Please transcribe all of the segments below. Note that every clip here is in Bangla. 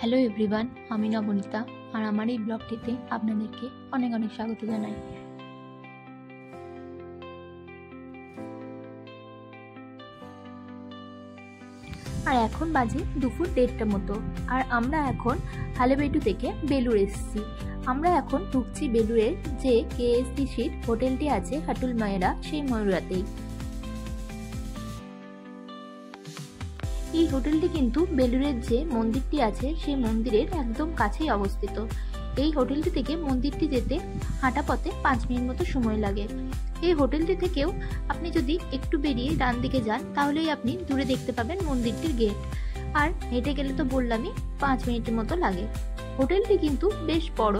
হ্যালো এভরিওয়ান, আমি নবনীতা আর আমার এই ব্লগটিতে আপনাদেরকে অনেক অনেক স্বাগত জানাই। আর এখন বাজে দুপুর 1:30টার মতো, আর আমরা এখন হালেবেডু থেকে বেলুড় এসেছি। আমরা এখন ঢুকছি বেলুড়ের যে KSDCর হোটেলটি আছে হাটুল ময়রা, সেই ময়ূরাতেই। এই হোটেলটি কিন্তু বেলুড়ের যে মন্দিরটি আছে সেই মন্দিরের একদম কাছেই অবস্থিত। এই হোটেলটি থেকে মন্দিরটি যেতে হাঁটা পথে 5 মিনিট মতো সময় লাগে। এই হোটেলটি থেকেও আপনি যদি একটু বেরিয়ে ডান দিকে যান তাহলেই আপনি দূরে দেখতে পাবেন মন্দিরটির গেট, আর হেঁটে গেলে তো বললামই 5 মিনিটের মতো লাগে। হোটেলটি কিন্তু বেশ বড়।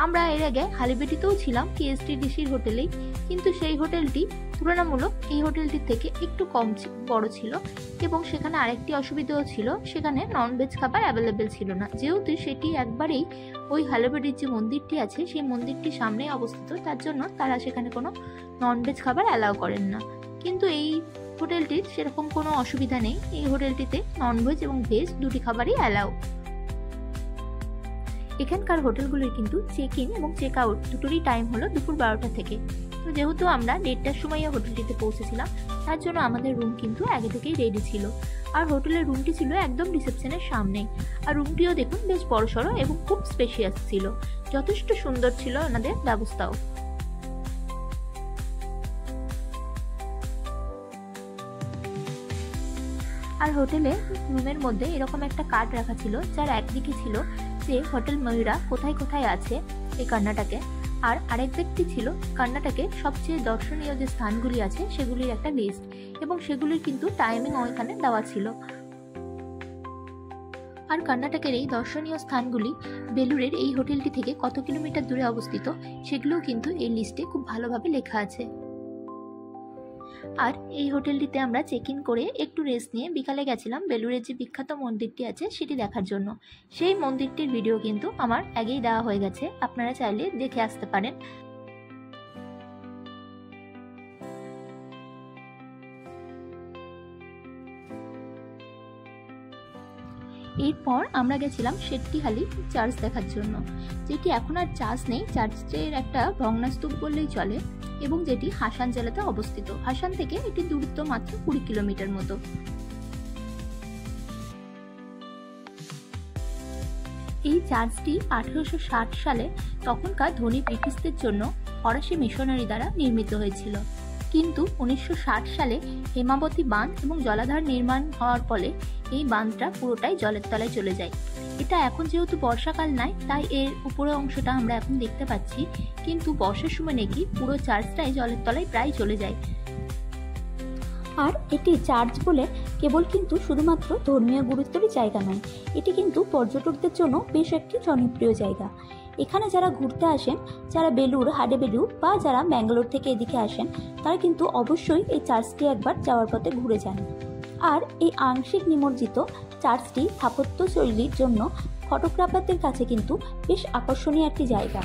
আমরা এর আগে হালেবেডিতেও ছিলাম KSDCর হোটেলেই, কিন্তু সেই হোটেলটি তুলনামূলক এই হোটেলটির থেকে একটু কম বড় ছিল, এবং সেখানে আরেকটি অসুবিধাও ছিল, সেখানে ননভেজ খাবার অ্যাভেলেবেল ছিল না। যেহেতু সেটি একবারেই ওই হালেবেডির যে মন্দিরটি আছে সেই মন্দিরটির সামনে অবস্থিত, তার জন্য তারা সেখানে কোনো ননভেজ খাবার অ্যালাউ করেন না। কিন্তু এই হোটেলটির সেরকম কোনো অসুবিধা নেই। এই হোটেলটিতে ননভেজ এবং ভেজ দুটি খাবারই অ্যালাউ। এখানকার হোটেলগুলির কিন্তু চেক ইন এবং চেক আউট দুটোরই টাইম হলো দুপুর 12টা থেকে। তো যেহেতু আমরা 1:30টার সময় হোটেলটিতে পৌঁছেছিলাম, তার জন্য আমাদের রুম কিন্তু আগে থেকেই রেডি ছিল। আর হোটেলের রুমটি ছিল একদম রিসেপশনের সামনেই। আর রুমটিও দেখুন বেশ বড়সড় এবং খুব স্পেশিয়াস ছিল। যথেষ্ট সুন্দর ছিল ওনাদের ব্যবস্থাও। আর হোটেলে রুমের মধ্যে এরকম একটা কার্ড রাখা ছিল, যার একদিকে ছিল যে হোটেল ময়ূরা কোথায় কোথায় আছে এই কর্ণাটকে, আর আরেক দিকটি ছিল কর্ণাটকে সবচেয়ে দর্শনীয় যে স্থানগুলি আছে সেগুলির একটা লিস্ট, এবং সেগুলির কিন্তু টাইমিং ওইখানে দেওয়া ছিল। আর কর্ণাটকের এই দর্শনীয় স্থানগুলি বেলুড়ের এই হোটেলটি থেকে কত কিলোমিটার দূরে অবস্থিত সেগুলোও কিন্তু এই লিস্টে খুব ভালোভাবে লেখা আছে। আর এই হোটেলটিতে আমরা চেক ইন করে একটু রেস্ট নিয়ে বিকালে গেছিলাম বেলুড়ের যে বিখ্যাত মন্দিরটি আছে সেটি দেখার জন্য। সেই মন্দিরটির ভিডিও কিন্তু আমার আগেই দেওয়া হয়ে গেছে, আপনারা চাইলে দেখে আসতে পারেন। এরপর আমরা গেছিলাম শেট্টিহালি চার্চ দেখার জন্য, যেটি এখন আর চার্চ নেই, চার্চের একটা ভগ্নাস্তূপ বললেই চলে, এবং যেটি হাসান জেলাতে অবস্থিত। হাসান থেকে এটি দূরত্ব মাত্র 20 কিলোমিটার মতো। এই চার্চটি 1860 সালে তখনকার ধনী ব্রিটিশদের জন্য ফরাসি মিশনারি দ্বারা নির্মিত হয়েছিল, কিন্তু 1960 সালে হেমাবতী বাঁধ এবং জলাধার নির্মাণ হওয়ার ফলে এই বাঁধটা পুরোটাই জলের তলায় চলে যায়। এটা এখন যেহেতু বর্ষাকাল নাই, তাই এর উপরের অংশটা আমরা এখন দেখতে পাচ্ছি, কিন্তু বর্ষার সময় নাকি পুরো চার্চটাই জলের তলায় প্রায় চলে যায়। আর এটি চার্চ বলে কেবল কিন্তু শুধুমাত্র ধর্মীয় গুরুত্বেরই জায়গা নয়, এটি কিন্তু পর্যটকদের জন্য বেশ একটি জনপ্রিয় জায়গা। এখানে যারা ঘুরতে আসেন, যারা বেলুড়, হালেবেডু বা যারা ব্যাঙ্গালোর থেকে এদিকে আসেন, তারা কিন্তু অবশ্যই এই চার্চটি একবার যাওয়ার পথে ঘুরে যান। আর এই আংশিক নিমজ্জিত চার্চটি স্থাপত্য শৈলীর জন্য ফটোগ্রাফারদের কাছে কিন্তু বেশ আকর্ষণীয় একটি জায়গা।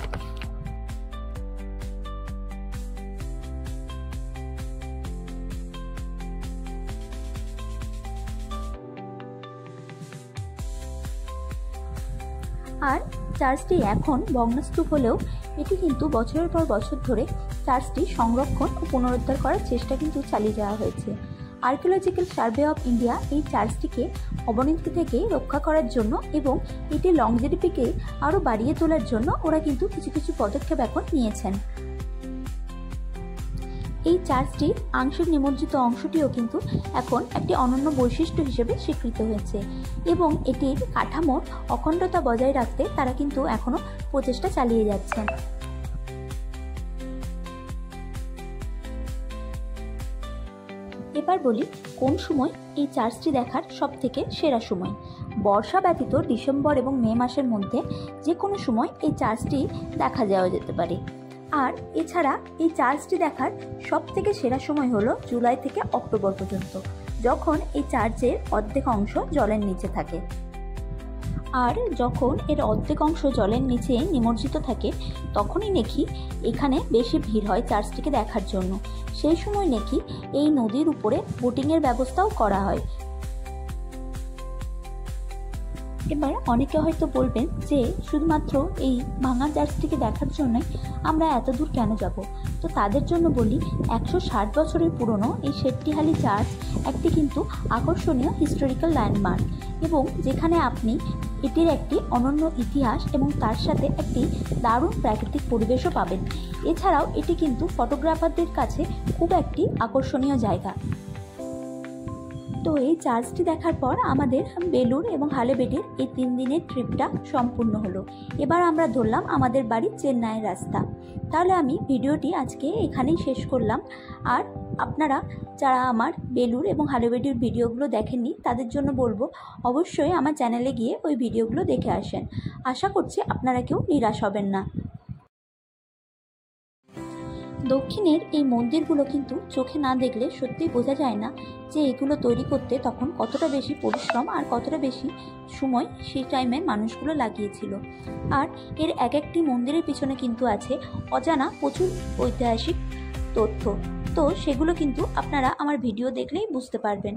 আর চার্চটি এখন ভগ্নস্তূপ হলেও এটি কিন্তু বছরের পর বছর ধরে চার্চটি সংরক্ষণ ও পুনরুদ্ধার করার চেষ্টা কিন্তু চালিয়ে যাওয়া হয়েছে। আর্কিওলজিক্যাল সার্ভে অফ ইন্ডিয়া এই চার্চটিকে অবনতি থেকে রক্ষা করার জন্য এবং এটি লংজেভিটিকে আরও বাড়িয়ে তোলার জন্য ওরা কিন্তু কিছু কিছু পদক্ষেপ এখন নিয়েছেন। এই চার্চটির আংশিক নিমজ্জিত অংশটিও কিন্তু এখন একটি অনন্য বৈশিষ্ট্য হিসেবে স্বীকৃত হয়েছে, এবং এটির কাঠামোর অখণ্ডতা বজায় রাখতে তারা কিন্তু এখনও প্রচেষ্টা চালিয়ে যাচ্ছেন। এবার বলি কোন সময় এই চার্চটি দেখার সবথেকে সেরা সময়। বর্ষা ব্যতীত ডিসেম্বর এবং মে মাসের মধ্যে যে কোনো সময় এই চার্চটি দেখা যাওয়া যেতে পারে। আর এছাড়া এই চার্চটি দেখার সবথেকে সেরা সময় হলো জুলাই থেকে অক্টোবর পর্যন্ত, যখন এই চার্চের অর্ধেক অংশ জলের নিচে থাকে। আর যখন এর অর্ধেক অংশ জলের নিচে নিমজ্জিত থাকে তখনই নাকি এখানে বেশি ভিড় হয় চার্চটিকে দেখার জন্য। সেই সময় নাকি এই নদীর উপরে বোটিংয়ের ব্যবস্থাও করা হয়। এবার অনেকে হয়তো বলবেন যে শুধুমাত্র এই ভাঙা চার্চটিকে দেখার জন্যই আমরা এত দূর কেন যাব। তো তাদের জন্য বলি, 160 বছরের পুরনো এই শেট্টিহালি চার্চ একটি কিন্তু আকর্ষণীয় হিস্টোরিক্যাল ল্যান্ডমার্ক, এবং যেখানে আপনি এটির একটি অনন্য ইতিহাস এবং তার সাথে একটি দারুণ প্রাকৃতিক পরিবেশও পাবেন। এছাড়াও এটি কিন্তু ফটোগ্রাফারদের কাছে খুব একটি আকর্ষণীয় জায়গা। তো এই চার্চটি দেখার পর আমাদের বেলুড় এবং হালেবেটির এই 3 দিনের ট্রিপটা সম্পূর্ণ হলো। এবার আমরা ধরলাম আমাদের বাড়ি চেন্নাইয়ের রাস্তা। তাহলে আমি ভিডিওটি আজকে এখানেই শেষ করলাম। আর আপনারা যারা আমার বেলুড় এবং হালেবেটির ভিডিওগুলো দেখেননি তাদের জন্য বলবো অবশ্যই আমার চ্যানেলে গিয়ে ওই ভিডিওগুলো দেখে আসেন। আশা করছি আপনারা কেউ নিরাশ হবেন না। দক্ষিণের এই মন্দিরগুলো কিন্তু চোখে না দেখলে সত্যিই বোঝা যায় না যে এগুলো তৈরি করতে তখন কতটা বেশি পরিশ্রম আর কতটা বেশি সময় সেই টাইমে মানুষগুলো লাগিয়েছিল। আর এর এক একটি মন্দিরের পিছনে কিন্তু আছে অজানা প্রচুর ঐতিহাসিক তথ্য। তো সেগুলো কিন্তু আপনারা আমার ভিডিও দেখলেই বুঝতে পারবেন।